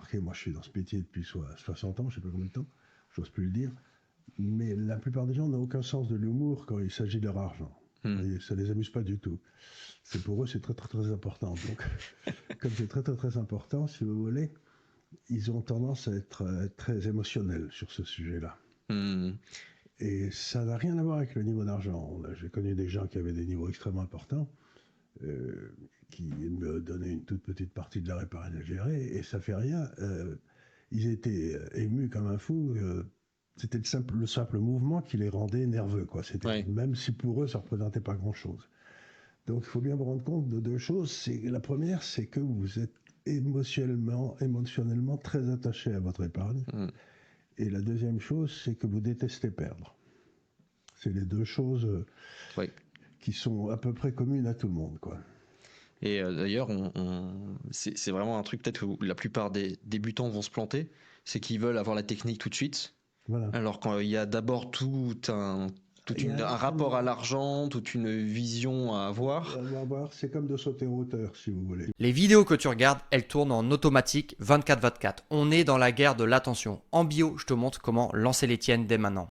remarqué, moi je suis dans ce métier depuis 60 ans, je ne sais pas combien de temps, j'ose plus le dire, mais la plupart des gens n'ont aucun sens de l'humour quand il s'agit de leur argent. Et ça ne les amuse pas du tout. Pour eux, c'est très très très important. Donc, comme c'est très très très important, si vous voulez, ils ont tendance à être très émotionnels sur ce sujet-là. Et ça n'a rien à voir avec le niveau d'argent. J'ai connu des gens qui avaient des niveaux extrêmement importants, qui me donnaient une toute petite partie de leur épargne à gérer, et ça fait rien. Ils étaient émus comme un fou. C'était le simple mouvement qui les rendait nerveux, quoi. Ouais. Même si pour eux, ça ne représentait pas grand-chose. Donc, il faut bien vous rendre compte de deux choses. La première, c'est que vous êtes émotionnellement très attaché à votre épargne. Et la deuxième chose, c'est que vous détestez perdre. C'est les deux choses qui sont à peu près communes à tout le monde, quoi. Et d'ailleurs, c'est vraiment un truc peut-être où la plupart des débutants vont se planter, c'est qu'ils veulent avoir la technique tout de suite. Voilà. Alors qu'il y a d'abord un rapport à l'argent, toute une vision à avoir. C'est comme de sauter en hauteur, si vous voulez. Les vidéos que tu regardes, elles tournent en automatique 24/24. On est dans la guerre de l'attention. En bio, je te montre comment lancer les tiennes dès maintenant.